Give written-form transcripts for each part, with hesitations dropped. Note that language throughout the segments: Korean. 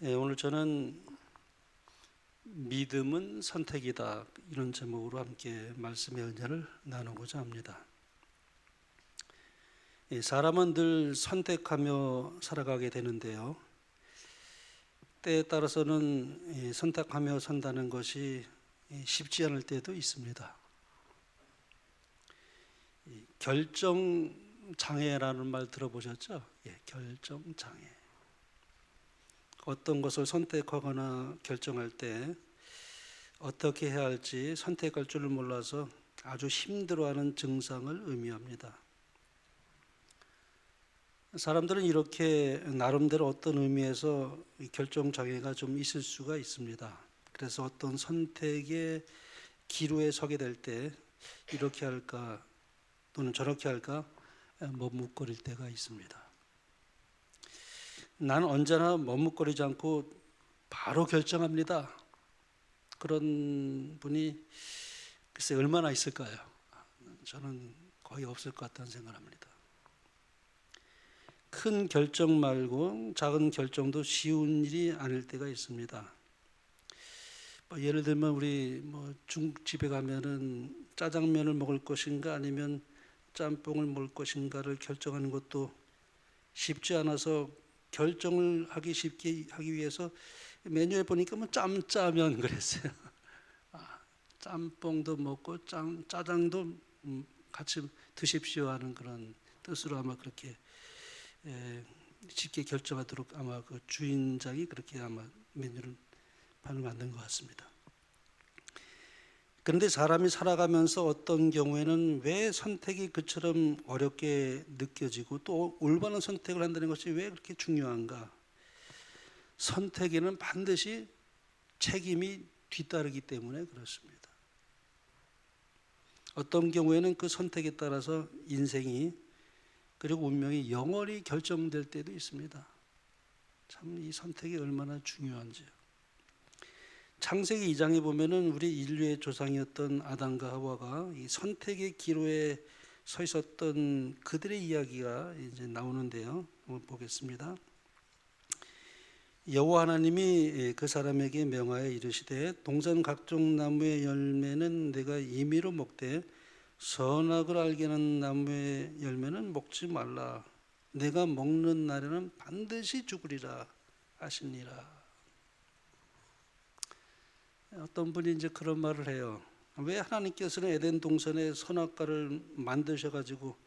오늘 저는 믿음은 선택이다 이런 제목으로 함께 말씀의 은혜를 나누고자 합니다. 사람은 늘 선택하며 살아가게 되는데요. 때에 따라서는 선택하며 산다는 것이 쉽지 않을 때도 있습니다. 결정장애라는 말 들어보셨죠? 결정장애. 어떤 것을 선택하거나 결정할 때 어떻게 해야 할지 선택할 줄을 몰라서 아주 힘들어하는 증상을 의미합니다. 사람들은 이렇게 나름대로 어떤 의미에서 결정장애가 좀 있을 수가 있습니다. 그래서 어떤 선택의 기로에 서게 될 때 이렇게 할까 또는 저렇게 할까 머뭇거릴 때가 있습니다. 나는 언제나 머뭇거리지 않고 바로 결정합니다. 그런 분이 글쎄 얼마나 있을까요? 저는 거의 없을 것 같다는 생각을 합니다. 큰 결정 말고 작은 결정도 쉬운 일이 아닐 때가 있습니다. 예를 들면 우리 중국집에 가면은 짜장면을 먹을 것인가 아니면 짬뽕을 먹을 것인가를 결정하는 것도 쉽지 않아서 결정을 하기 쉽게 하기 위해서 메뉴에 보니까 짬짜면 그랬어요. 짬뽕도 먹고 짜장도 같이 드십시오 하는 그런 뜻으로 아마 그렇게 쉽게 결정하도록 아마 그 주인장이 그렇게 아마 메뉴를 만든 것 같습니다. 그런데 사람이 살아가면서 어떤 경우에는 왜 선택이 그처럼 어렵게 느껴지고 또 올바른 선택을 한다는 것이 왜 그렇게 중요한가? 선택에는 반드시 책임이 뒤따르기 때문에 그렇습니다. 어떤 경우에는 그 선택에 따라서 인생이 그리고 운명이 영원히 결정될 때도 있습니다. 참 이 선택이 얼마나 중요한지요. 창세기 2장에 보면은 우리 인류의 조상이었던 아담과 하와가 이 선택의 기로에 서 있었던 그들의 이야기가 이제 나오는데요. 한번 보겠습니다. 여호와 하나님이 그 사람에게 명하여 이르시되 동산 각종 나무의 열매는 내가 임의로 먹되 선악을 알게 하는 나무의 열매는 먹지 말라. 내가 먹는 날에는 반드시 죽으리라 하시니라. 어떤 분이 이제 그런 말을 해요. 왜 하나님께서는 에덴 동산에 선악과를 만드셔가지고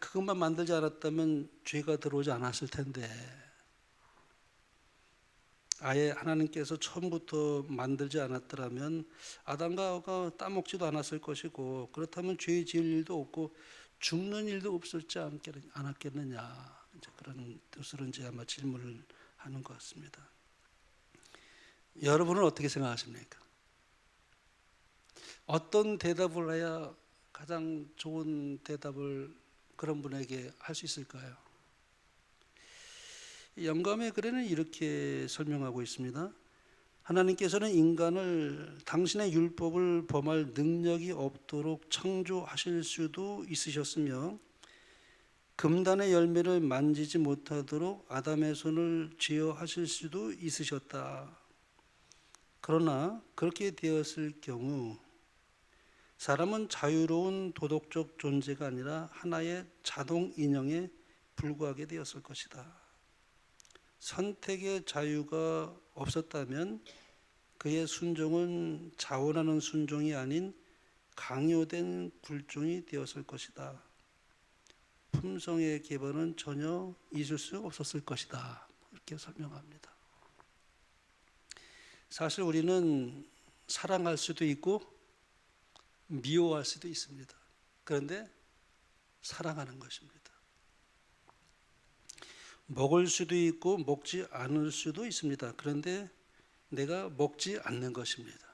그것만 만들지 않았다면 죄가 들어오지 않았을 텐데, 아예 하나님께서 처음부터 만들지 않았더라면 아담과 하와가 따먹지도 않았을 것이고, 그렇다면 죄 지을 일도 없고 죽는 일도 없었지 않았겠느냐, 이제 그런 뜻으로 이제 아마 질문을 하는 것 같습니다. 여러분은 어떻게 생각하십니까? 어떤 대답을 해야 가장 좋은 대답을 그런 분에게 할 수 있을까요? 영감의 글에는 이렇게 설명하고 있습니다. 하나님께서는 인간을 당신의 율법을 범할 능력이 없도록 창조하실 수도 있으셨으며 금단의 열매를 만지지 못하도록 아담의 손을 쥐어 하실 수도 있으셨다. 그러나 그렇게 되었을 경우 사람은 자유로운 도덕적 존재가 아니라 하나의 자동 인형에 불과하게 되었을 것이다. 선택의 자유가 없었다면 그의 순종은 자원하는 순종이 아닌 강요된 굴종이 되었을 것이다. 품성의 기반은 전혀 있을 수 없었을 것이다. 이렇게 설명합니다. 사실 우리는 사랑할 수도 있고 미워할 수도 있습니다. 그런데 사랑하는 것입니다. 먹을 수도 있고 먹지 않을 수도 있습니다. 그런데 내가 먹지 않는 것입니다.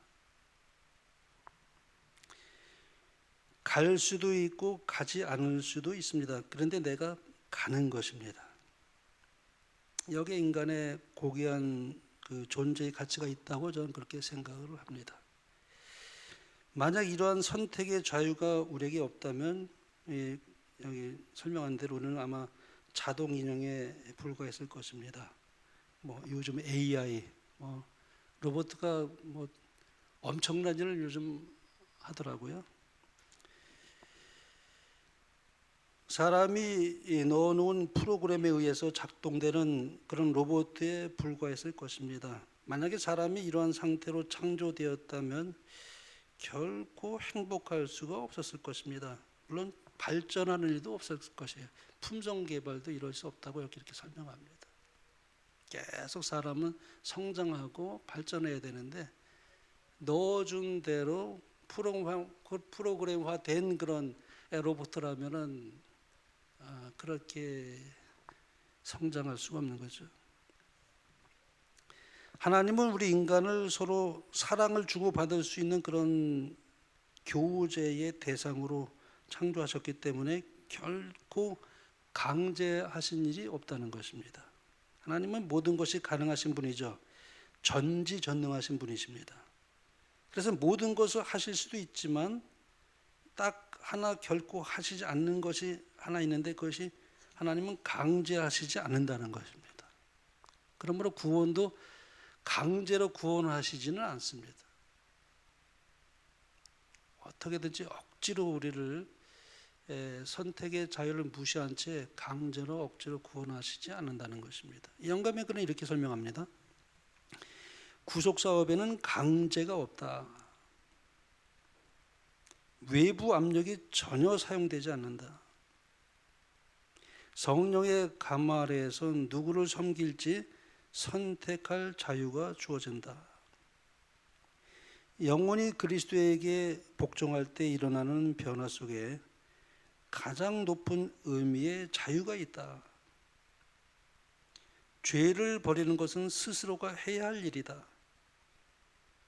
갈 수도 있고 가지 않을 수도 있습니다. 그런데 내가 가는 것입니다. 여기에 인간의 고귀한 그 존재의 가치가 있다고 저는 그렇게 생각을 합니다. 만약 이러한 선택의 자유가 우리에게 없다면 여기 설명한 대로 우리는 아마 자동 인형에 불과했을 것입니다. 뭐 요즘 AI, 로봇가 뭐 엄청난 일을 요즘 하더라고요. 사람이 넣어놓은 프로그램에 의해서 작동되는 그런 로봇에 불과했을 것입니다. 만약에 사람이 이러한 상태로 창조되었다면 결코 행복할 수가 없었을 것입니다. 물론 발전하는 일도 없었을 것이에요. 품종 개발도 이럴 수 없다고 이렇게 설명합니다. 계속 사람은 성장하고 발전해야 되는데 넣어준 대로 프로그램화된 그런 로봇이라면은 그렇게 성장할 수가 없는 거죠. 하나님은 우리 인간을 서로 사랑을 주고받을 수 있는 그런 교제의 대상으로 창조하셨기 때문에 결코 강제하신 일이 없다는 것입니다. 하나님은 모든 것이 가능하신 분이죠. 전지전능하신 분이십니다. 그래서 모든 것을 하실 수도 있지만 딱 하나 결코 하시지 않는 것이 하나 있는데 그것이 하나님은 강제하시지 않는다는 것입니다. 그러므로 구원도 강제로 구원하시지는 않습니다. 어떻게든지 억지로 우리를 선택의 자유를 무시한 채 강제로 억지로 구원하시지 않는다는 것입니다. 영감의 글은 이렇게 설명합니다. 구속사업에는 강제가 없다. 외부 압력이 전혀 사용되지 않는다. 성령의 감 아래에서 누구를 섬길지 선택할 자유가 주어진다. 영혼이 그리스도에게 복종할 때 일어나는 변화 속에 가장 높은 의미의 자유가 있다. 죄를 버리는 것은 스스로가 해야 할 일이다.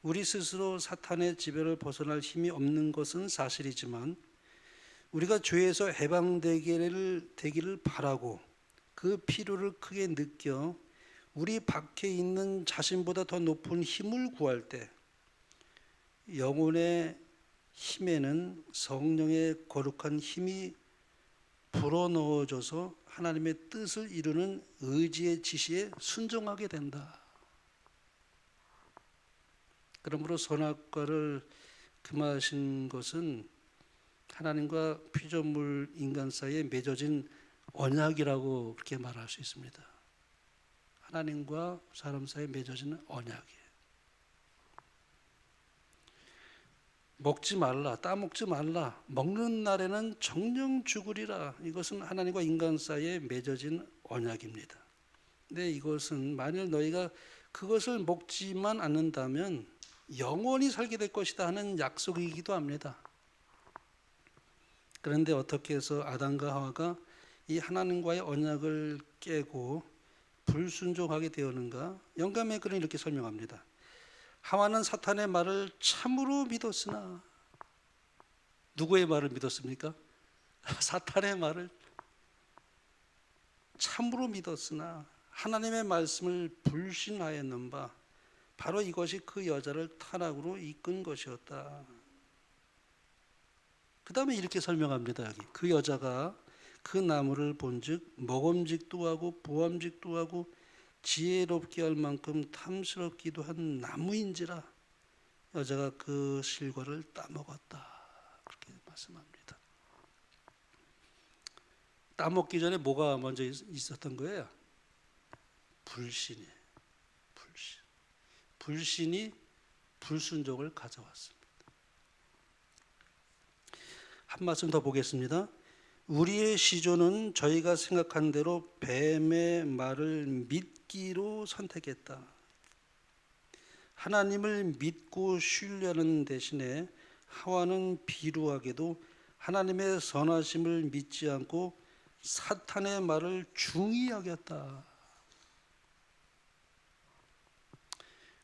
우리 스스로 사탄의 지배를 벗어날 힘이 없는 것은 사실이지만 우리가 죄에서 해방되기를 바라고 그 필요를 크게 느껴 우리 밖에 있는 자신보다 더 높은 힘을 구할 때 영혼의 힘에는 성령의 거룩한 힘이 불어넣어져서 하나님의 뜻을 이루는 의지의 지시에 순종하게 된다. 그러므로 선악과를 금하신 것은 하나님과 피조물 인간 사이에 맺어진 언약이라고 그렇게 말할 수 있습니다. 하나님과 사람 사이에 맺어지는 언약이에요. 먹지 말라, 따먹지 말라, 먹는 날에는 정령 죽으리라. 이것은 하나님과 인간 사이에 맺어진 언약입니다. 근데 이것은 만일 너희가 그것을 먹지만 않는다면 영원히 살게 될 것이다 하는 약속이기도 합니다. 그런데 어떻게 해서 아담과 하와가 이 하나님과의 언약을 깨고 불순종하게 되었는가? 영감의 글은 이렇게 설명합니다. 하와는 사탄의 말을 참으로 믿었으나 누구의 말을 믿었습니까? 사탄의 말을 참으로 믿었으나 하나님의 말씀을 불신하였는 바 바로 이것이 그 여자를 타락으로 이끈 것이었다. 그 다음에 이렇게 설명합니다. 여기 그 여자가 그 나무를 본즉 먹음직도 하고 보암직도 하고 지혜롭게 할 만큼 탐스럽기도 한 나무인지라 여자가 그 실과를 따먹었다. 그렇게 말씀합니다. 따먹기 전에 뭐가 먼저 있었던 거예요? 불신이. 불신이 불순종을 가져왔습니다. 한 말씀 더 보겠습니다. 우리의 시조는 저희가 생각한 대로 뱀의 말을 믿기로 선택했다. 하나님을 믿고 신뢰하는 대신에 하와는 비루하게도 하나님의 선하심을 믿지 않고 사탄의 말을 중히 여겼다.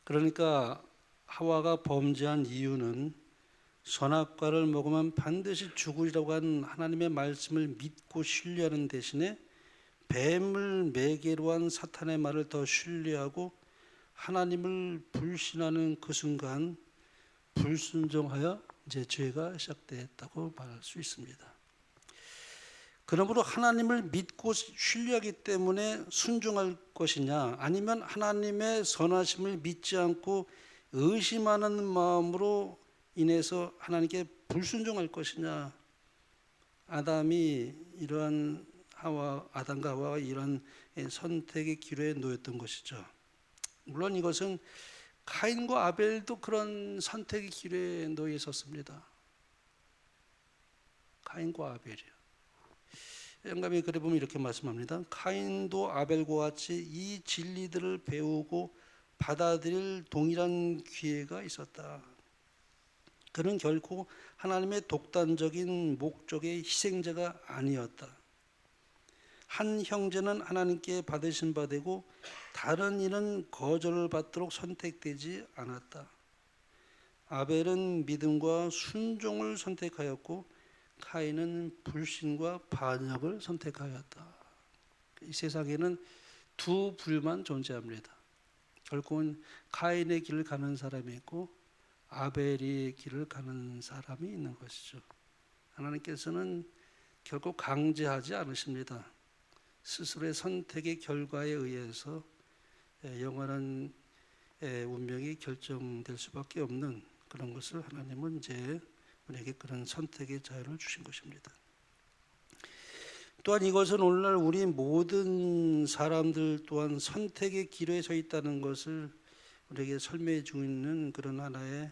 그러니까 하와가 범죄한 이유는 선악과를 먹으면 반드시 죽으리라고 한 하나님의 말씀을 믿고 신뢰하는 대신에 뱀을 매개로 한 사탄의 말을 더 신뢰하고 하나님을 불신하는 그 순간 불순종하여 이제 죄가 시작됐다고 말할 수 있습니다. 그러므로 하나님을 믿고 신뢰하기 때문에 순종할 것이냐, 아니면 하나님의 선하심을 믿지 않고 의심하는 마음으로 인해서 하나님께 불순종할 것이냐. 아담이 이러한 아담과 하와가 이러한 선택의 기로에 놓였던 것이죠. 물론 이것은 카인과 아벨도 그런 선택의 기로에 놓여 있었습니다. 카인과 아벨이요. 영감이 글에 보면 이렇게 말씀합니다. 카인도 아벨과 같이 이 진리들을 배우고 받아들일 동일한 기회가 있었다. 그는 결코 하나님의 독단적인 목적의 희생자가 아니었다. 한 형제는 하나님께 받으신 바 되고 다른 이는 거절을 받도록 선택되지 않았다. 아벨은 믿음과 순종을 선택하였고 카인은 불신과 반역을 선택하였다. 이 세상에는 두 불만 존재합니다. 결국은 카인의 길을 가는 사람이 있고 아벨의 길을 가는 사람이 있는 것이죠. 하나님께서는 결코 강제하지 않으십니다. 스스로의 선택의 결과에 의해서 영원한 운명이 결정될 수밖에 없는 그런 것을 하나님은 이제 우리에게 그런 선택의 자유를 주신 것입니다. 또한 이것은 오늘날 우리 모든 사람들 또한 선택의 기로에 서 있다는 것을 우리에게 설명해 주고 있는 그런 하나의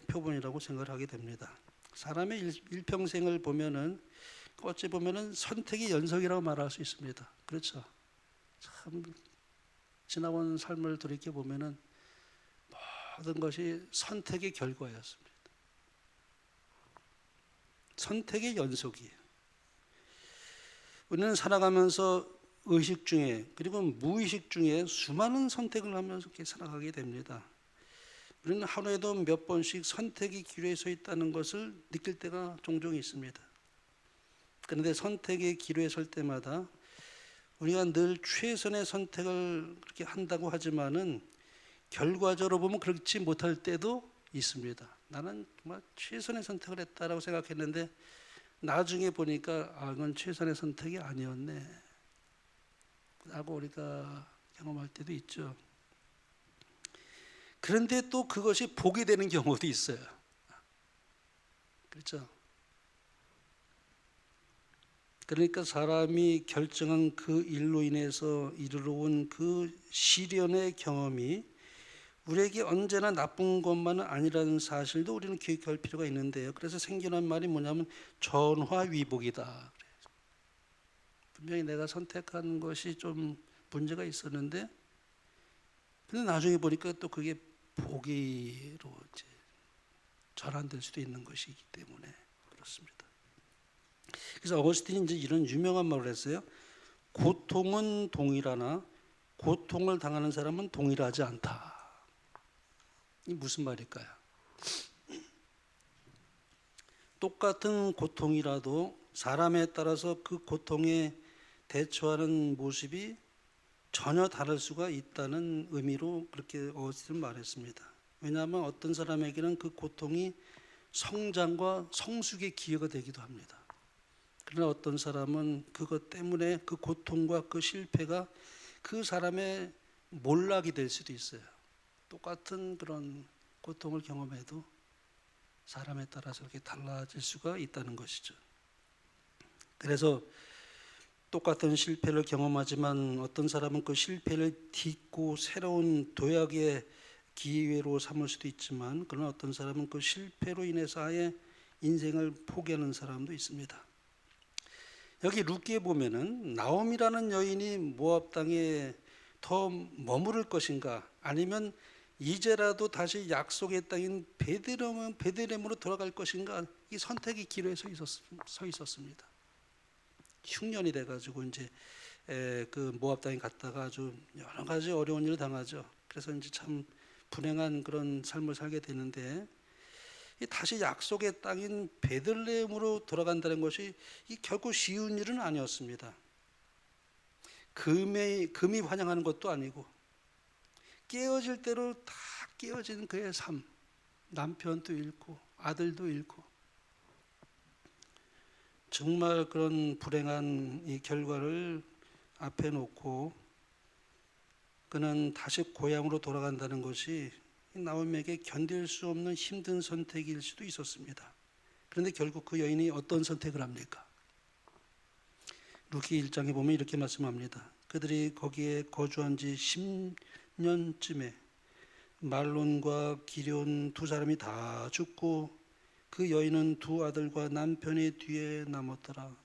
표본이라고 생각을 하게 됩니다. 사람의 일평생을 보면은 어찌 보면은 선택의 연속이라고 말할 수 있습니다. 그렇죠. 참 지나온 삶을 돌이켜 보면은 모든 것이 선택의 결과였습니다. 선택의 연속이에요. 우리는 살아가면서 의식 중에 그리고 무의식 중에 수많은 선택을 하면서 이렇게 살아가게 됩니다. 우리는 하루에도 몇 번씩 선택의 기로에 서 있다는 것을 느낄 때가 종종 있습니다. 그런데 선택의 기로에 설 때마다 우리가 늘 최선의 선택을 그렇게 한다고 하지만은 결과적으로 보면 그렇지 못할 때도 있습니다. 나는 정말 최선의 선택을 했다라고 생각했는데 나중에 보니까 이건 최선의 선택이 아니었네 라고 우리가 경험할 때도 있죠. 그런데 또 그것이 복이 되는 경우도 있어요. 그렇죠? 그러니까 사람이 결정한 그 일로 인해서 이르러 온 그 시련의 경험이 우리에게 언제나 나쁜 것만은 아니라는 사실도 우리는 기억할 필요가 있는데요. 그래서 생겨난 말이 뭐냐면 전화위복이다. 분명히 내가 선택한 것이 좀 문제가 있었는데 근데 나중에 보니까 또 그게 복이로 이제 전환될 수도 있는 것이기 때문에 그렇습니다. 그래서 어거스틴이 이제 이런 유명한 말을 했어요. 고통은 동일하나 고통을 당하는 사람은 동일하지 않다. 이 무슨 말일까요? 똑같은 고통이라도 사람에 따라서 그 고통에 대처하는 모습이 전혀 다를 수가 있다는 의미로 그렇게 어거스틴은 말했습니다. 왜냐하면 어떤 사람에게는 그 고통이 성장과 성숙의 기회가 되기도 합니다. 그러나 어떤 사람은 그것 때문에 그 고통과 그 실패가 그 사람의 몰락이 될 수도 있어요. 똑같은 그런 고통을 경험해도 사람에 따라서 이렇게 달라질 수가 있다는 것이죠. 그래서 똑같은 실패를 경험하지만 어떤 사람은 그 실패를 딛고 새로운 도약의 기회로 삼을 수도 있지만 그러나 어떤 사람은 그 실패로 인해서 아예 인생을 포기하는 사람도 있습니다. 여기 룻기에 보면은 나옴이라는 여인이 모압 땅에 더 머무를 것인가 아니면 이제라도 다시 약속의 땅인 베들레헴으로 돌아갈 것인가 이 선택의 기로에 서 있었습니다. 흉년이 돼가지고 이제 그 모압 땅에 갔다가 아주 여러 가지 어려운 일을 당하죠. 그래서 이제 참 불행한 그런 삶을 살게 되는데 다시 약속의 땅인 베들레헴으로 돌아간다는 것이 결코 쉬운 일은 아니었습니다. 금이 환영하는 것도 아니고 깨어질 대로 다 깨어진 그의 삶, 남편도 잃고 아들도 잃고 정말 그런 불행한 이 결과를 앞에 놓고 그는 다시 고향으로 돌아간다는 것이 나오미에게 견딜 수 없는 힘든 선택일 수도 있었습니다. 그런데 결국 그 여인이 어떤 선택을 합니까? 루키 1장에 보면 이렇게 말씀합니다. 그들이 거기에 거주한 지 10년쯤에 말론과 기럨 두 사람이 다 죽고 그 여인은 두 아들과 남편의 뒤에 남았더라.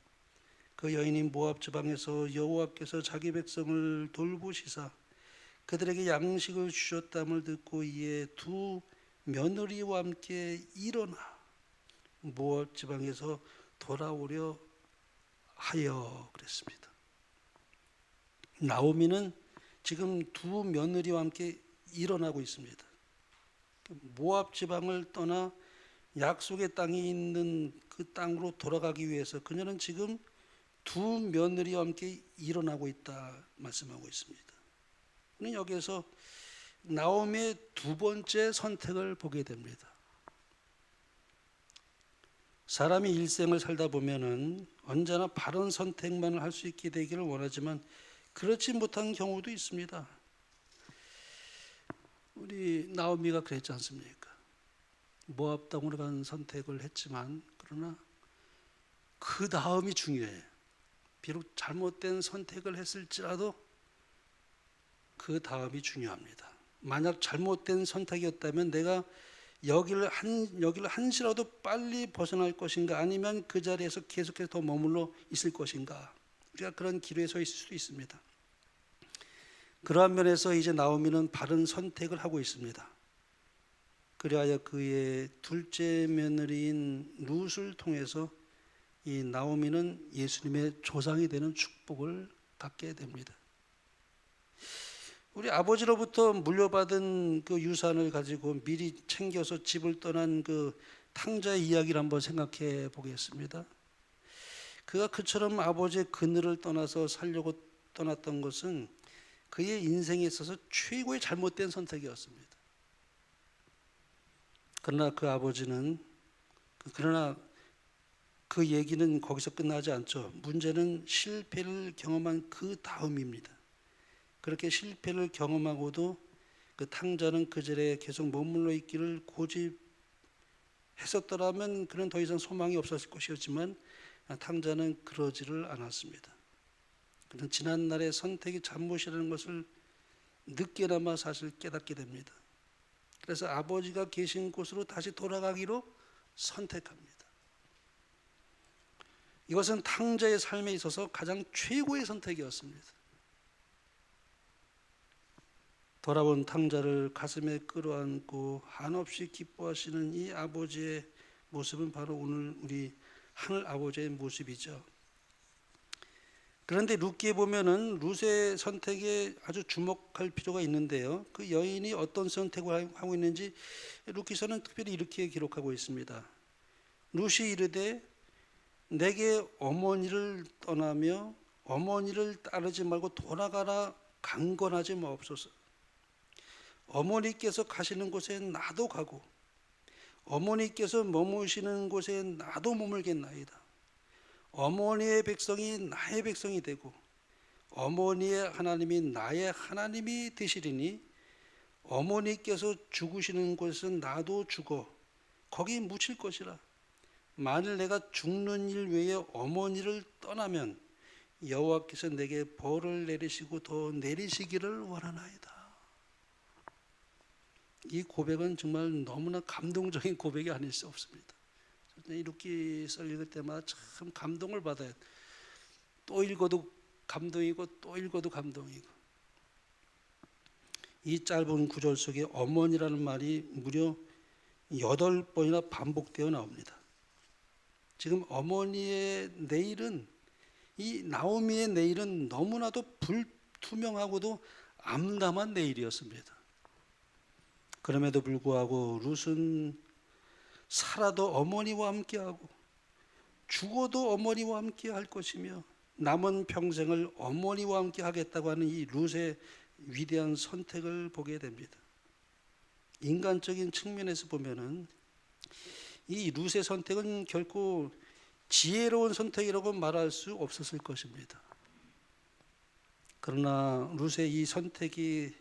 그 여인이 모압 지방에서 여호와께서 자기 백성을 돌보시사 그들에게 양식을 주셨담을 듣고 이에 두 며느리와 함께 일어나 모압 지방에서 돌아오려 하여 그랬습니다. 나오미는 지금 두 며느리와 함께 일어나고 있습니다. 모압 지방을 떠나 약속의 땅이 있는 그 땅으로 돌아가기 위해서 그녀는 지금 두 며느리와 함께 일어나고 있다 말씀하고 있습니다. 우리는 여기에서 나오미의 두 번째 선택을 보게 됩니다. 사람이 일생을 살다 보면은 언제나 바른 선택만을 할 수 있게 되기를 원하지만 그렇지 못한 경우도 있습니다. 우리 나오미가 그랬지 않습니까? 모압 땅으로 가는 선택을 했지만 그러나 그 다음이 중요해요. 비록 잘못된 선택을 했을지라도 그 다음이 중요합니다. 만약 잘못된 선택이었다면 내가 여기를 한시라도 빨리 벗어날 것인가 아니면 그 자리에서 계속해서 더 머물러 있을 것인가 우리가 그런 기로에 서 있을 수도 있습니다. 그러한 면에서 이제 나오미는 바른 선택을 하고 있습니다. 그리하여 그의 둘째 며느리인 룻을 통해서 이 나오미는 예수님의 조상이 되는 축복을 갖게 됩니다. 우리 아버지로부터 물려받은 그 유산을 가지고 미리 챙겨서 집을 떠난 그 탕자의 이야기를 한번 생각해 보겠습니다. 그가 그처럼 아버지의 그늘을 떠나서 살려고 떠났던 것은 그의 인생에 있어서 최고의 잘못된 선택이었습니다. 그러나 그 얘기는 거기서 끝나지 않죠. 문제는 실패를 경험한 그 다음입니다. 그렇게 실패를 경험하고도 그 탕자는 그 자리에 계속 머물러 있기를 고집했었더라면 그는 더 이상 소망이 없었을 것이었지만 탕자는 그러지를 않았습니다. 그는 지난날의 선택이 잘못이라는 것을 늦게나마 사실 깨닫게 됩니다. 그래서 아버지가 계신 곳으로 다시 돌아가기로 선택합니다. 이것은 탕자의 삶에 있어서 가장 최고의 선택이었습니다. 돌아온 탕자를 가슴에 끌어안고 한없이 기뻐하시는 이 아버지의 모습은 바로 오늘 우리 하늘 아버지의 모습이죠. 그런데 룻기에 보면은 룻의 선택에 아주 주목할 필요가 있는데요. 그 여인이 어떤 선택을 하고 있는지 룻기서는 특별히 이렇게 기록하고 있습니다. 룻이 이르되 내게 어머니를 떠나며 어머니를 따르지 말고 돌아가라 강건하지 마옵소서. 어머니께서 가시는 곳에 나도 가고 어머니께서 머무시는 곳에 나도 머물겠나이다. 어머니의 백성이 나의 백성이 되고 어머니의 하나님이 나의 하나님이 되시리니 어머니께서 죽으시는 곳에서 나도 죽어 거기 묻힐 것이라. 만일 내가 죽는 일 외에 어머니를 떠나면 여호와께서 내게 벌을 내리시고 더 내리시기를 원하나이다. 이 고백은 정말 너무나 감동적인 고백이 아닐 수 없습니다. 이 룻기서 읽을 때마다 참 감동을 받아요. 또 읽어도 감동이고 또 읽어도 감동이고. 이 짧은 구절 속에 어머니라는 말이 무려 8번이나 반복되어 나옵니다. 지금 어머니의 내일은 이 나오미의 내일은 너무나도 불투명하고도 암담한 내일이었습니다. 그럼에도 불구하고 룻은 살아도 어머니와 함께하고 죽어도 어머니와 함께 할 것이며 남은 평생을 어머니와 함께 하겠다고 하는 이 룻의 위대한 선택을 보게 됩니다. 인간적인 측면에서 보면은 이 룻의 선택은 결코 지혜로운 선택이라고 말할 수 없었을 것입니다. 그러나 룻의 이 선택이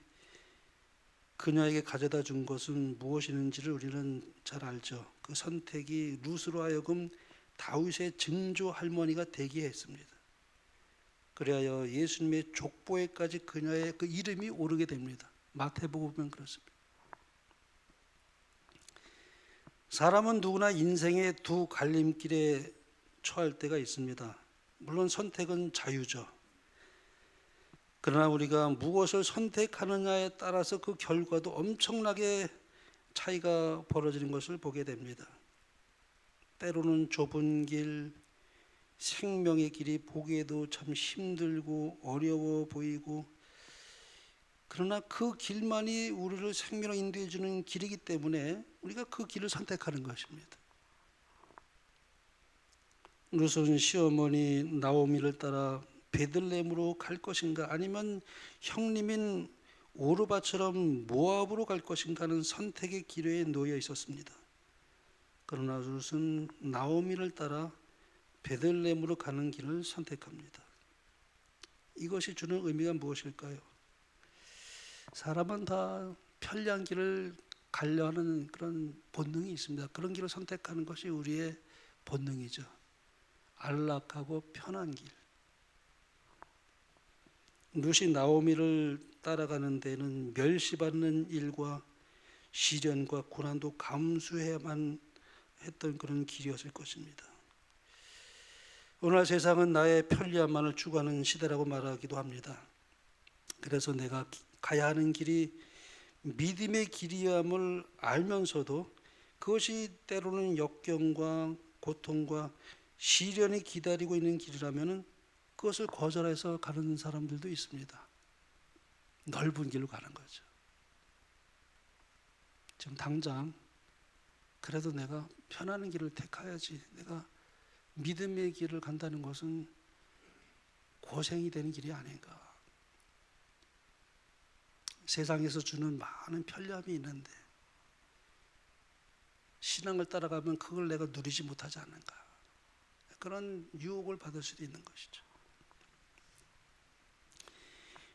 그녀에게 가져다 준 것은 무엇이는지를 우리는 잘 알죠. 그 선택이 룻으로 하여금 다윗의 증조 할머니가 되게 했습니다. 그리하여 예수님의 족보에까지 그녀의 그 이름이 오르게 됩니다. 마태복음 보면 그렇습니다. 사람은 누구나 인생의 두 갈림길에 처할 때가 있습니다. 물론 선택은 자유죠. 그러나 우리가 무엇을 선택하느냐에 따라서 그 결과도 엄청나게 차이가 벌어지는 것을 보게 됩니다. 때로는 좁은 길, 생명의 길이 보기에도 참 힘들고 어려워 보이고, 그러나 그 길만이 우리를 생명으로 인도해 주는 길이기 때문에 우리가 그 길을 선택하는 것입니다. 룻은 시어머니 나오미를 따라 베들레헴으로 갈 것인가, 아니면 형님인 오르바처럼 모압으로 갈 것인가 하는 선택의 기로에 놓여 있었습니다. 그러나 룻은 나오미를 따라 베들레헴으로 가는 길을 선택합니다. 이것이 주는 의미가 무엇일까요? 사람은 다 편리한 길을 가려 하는 그런 본능이 있습니다. 그런 길을 선택하는 것이 우리의 본능이죠. 안락하고 편한 길. 룻이 나오미를 따라가는 데는 멸시받는 일과 시련과 고난도 감수해야만 했던 그런 길이었을 것입니다. 오늘 세상은 나의 편리함만을 추구하는 시대라고 말하기도 합니다. 그래서 내가 가야 하는 길이 믿음의 길이함을 알면서도 그것이 때로는 역경과 고통과 시련이 기다리고 있는 길이라면 그것을 거절해서 가는 사람들도 있습니다. 넓은 길로 가는 거죠. 지금 당장 그래도 내가 편안한 길을 택해야지, 내가 믿음의 길을 간다는 것은 고생이 되는 길이 아닌가. 세상에서 주는 많은 편리함이 있는데 신앙을 따라가면 그걸 내가 누리지 못하지 않는가, 그런 유혹을 받을 수도 있는 것이죠.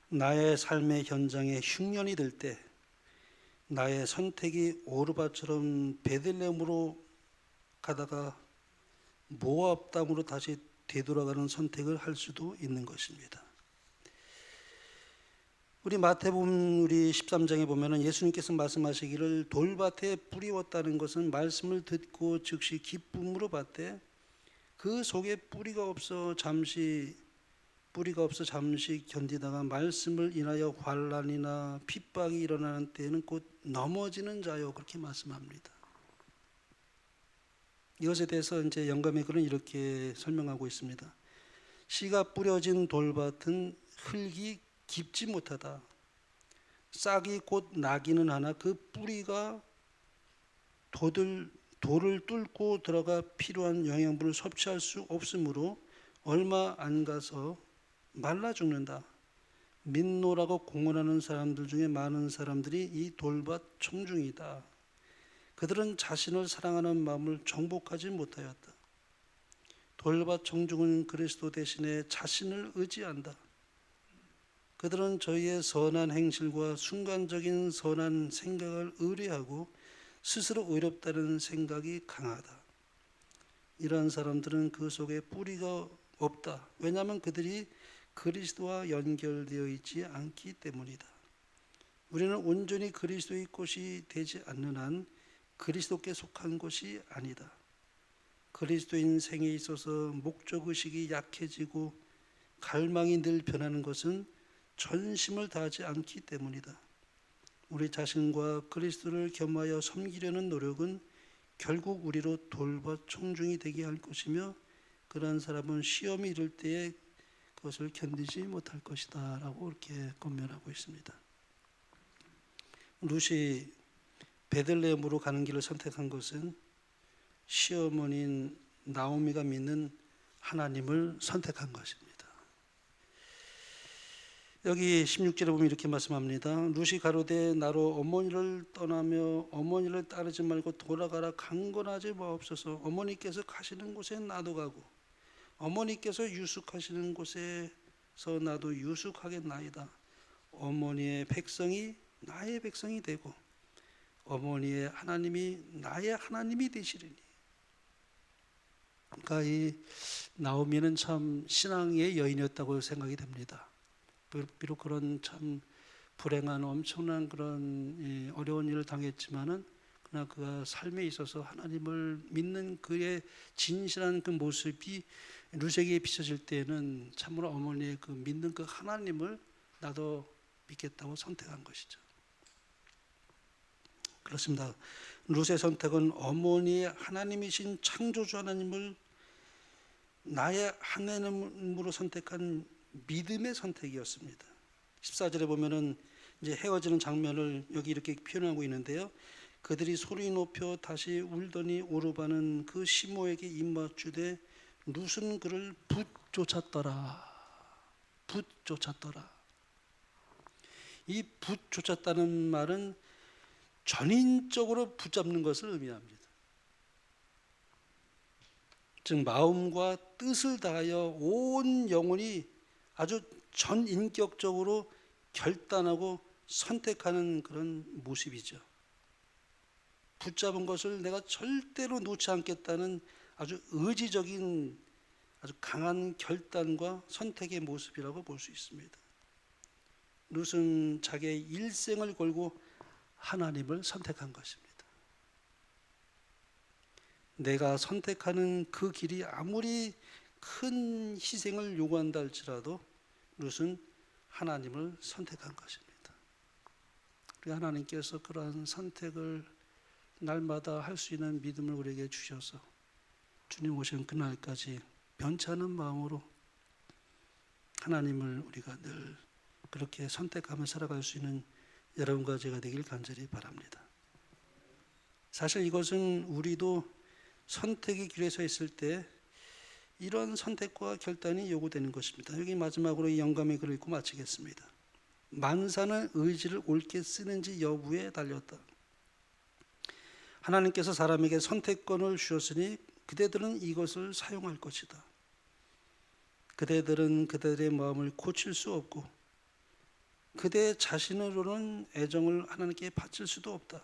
나의 삶의 현장에 흉년이 들 때 나의 선택이 오르바처럼 베들레헴으로 가다가 모압 땅으로 다시 되돌아가는 선택을 할 수도 있는 것입니다. 우리 마태복음 우리 13장에 보면은 예수님께서 말씀하시기를 돌밭에 뿌리 왔다는 것은 말씀을 듣고 즉시 기쁨으로 받되 그 속에 뿌리가 없어 잠시 견디다가 말씀을 인하여 환난이나 핍박이 일어나는 때에는 곧 넘어지는 자요, 그렇게 말씀합니다. 이것에 대해서 이제 영감의 글은 이렇게 설명하고 있습니다. 씨가 뿌려진 돌밭은 흙이 깊지 못하다. 싹이 곧 나기는 하나 그 뿌리가 돌을 뚫고 들어가 필요한 영양분을 섭취할 수 없으므로 얼마 안 가서 말라 죽는다. 민노라고 공언하는 사람들 중에 많은 사람들이 이 돌밭 청중이다. 그들은 자신을 사랑하는 마음을 정복하지 못하였다. 돌밭 청중은 그리스도 대신에 자신을 의지한다. 그들은 저희의 선한 행실과 순간적인 선한 생각을 의뢰하고 스스로 의롭다는 생각이 강하다. 이러한 사람들은 그 속에 뿌리가 없다. 왜냐하면 그들이 그리스도와 연결되어 있지 않기 때문이다. 우리는 온전히 그리스도의 것이 되지 않는 한 그리스도께 속한 것이 아니다. 그리스도인 생에 있어서 목적의식이 약해지고 갈망이 늘 변하는 것은 전심을 다하지 않기 때문이다. 우리 자신과 그리스도를 겸하여 섬기려는 노력은 결국 우리로 돌밭 청중이 되게 할 것이며 그러한 사람은 시험이 이를 때에 그것을 견디지 못할 것이다 라고 이렇게 권면하고 있습니다. 룻이 베들레헴으로 가는 길을 선택한 것은 시어머니인 나오미가 믿는 하나님을 선택한 것입니다. 여기 16절에 보면 이렇게 말씀합니다. 룻이 가로되 나로 어머니를 떠나며 어머니를 따르지 말고 돌아가라 강권하지 마옵소서. 어머니께서 가시는 곳에 나도 가고 어머니께서 유숙하시는 곳에 나도 유숙하겠나이다. 어머니의 백성이 나의 백성이 되고 어머니의 하나님이 나의 하나님이 되시리니. 그러니까 이 나오미는 참 신앙의 여인이었다고 생각이 됩니다. 비록 그런 참 불행한 엄청난 그런 어려운 일을 당했지만은 그러나 그가 삶에 있어서 하나님을 믿는 그의 진실한 그 모습이 룻에게 비춰질 때에는 참으로 어머니의 그 믿는 그 하나님을 나도 믿겠다고 선택한 것이죠. 그렇습니다. 룻의 선택은 어머니의 하나님이신 창조주 하나님을 나의 하나님으로 선택한 믿음의 선택이었습니다. 14절에 보면은 이제 헤어지는 장면을 여기 이렇게 표현하고 있는데요. 그들이 소리 높여 다시 울더니 오르바는 그 시모에게 입맞추되 룻은 그를 붙쫓았더라. 붙쫓았더라. 이 붙쫓았다는 말은 전인적으로 붙잡는 것을 의미합니다. 즉 마음과 뜻을 다하여 온 영혼이 아주 전인격적으로 결단하고 선택하는 그런 모습이죠. 붙잡은 것을 내가 절대로 놓지 않겠다는 아주 의지적인 아주 강한 결단과 선택의 모습이라고 볼 수 있습니다. 룻은 자기의 일생을 걸고 하나님을 선택한 것입니다. 내가 선택하는 그 길이 아무리 큰 희생을 요구한다 할지라도 룻은 하나님을 선택한 것입니다. 우리 하나님께서 그러한 선택을 날마다 할 수 있는 믿음을 우리에게 주셔서 주님 오신 그날까지 변치 않은 마음으로 하나님을 우리가 늘 그렇게 선택하며 살아갈 수 있는 여러분과 제가 되길 간절히 바랍니다. 사실 이것은 우리도 선택의 길에 서 있을 때 이런 선택과 결단이 요구되는 것입니다. 여기 마지막으로 이 영감의 글을 읽고 마치겠습니다. 만사는 의지를 옳게 쓰는지 여부에 달렸다. 하나님께서 사람에게 선택권을 주셨으니 그대들은 이것을 사용할 것이다. 그대들은 그들의 마음을 고칠 수 없고 그대 자신으로는 애정을 하나님께 바칠 수도 없다.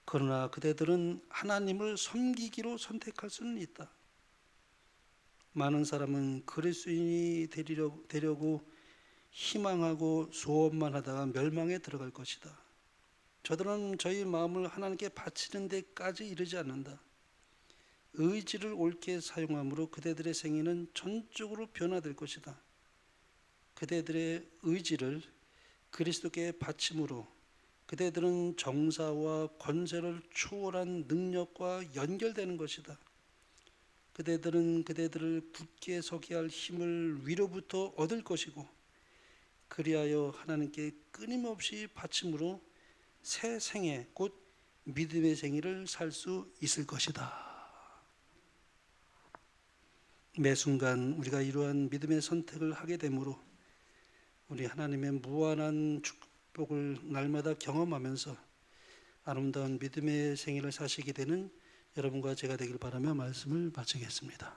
그러나 그대들은 하나님을 섬기기로 선택할 수는 있다. 많은 사람은 그리스도인이 되려고 희망하고 소원만 하다가 멸망에 들어갈 것이다. 저들은 저희 마음을 하나님께 바치는 데까지 이르지 않는다. 의지를 옳게 사용함으로 그대들의 생애는 전적으로 변화될 것이다. 그대들의 의지를 그리스도께 바침으로 그대들은 정사와 권세를 초월한 능력과 연결되는 것이다. 그대들은 그대들을 굳게 서게 할 힘을 위로부터 얻을 것이고 그리하여 하나님께 끊임없이 바침으로 새 생애 곧 믿음의 생애를 살 수 있을 것이다. 매 순간 우리가 이러한 믿음의 선택을 하게 되므로 우리 하나님의 무한한 축복을 날마다 경험하면서 아름다운 믿음의 생애를 사시게 되는 여러분과 제가 되길 바라며 말씀을 마치겠습니다.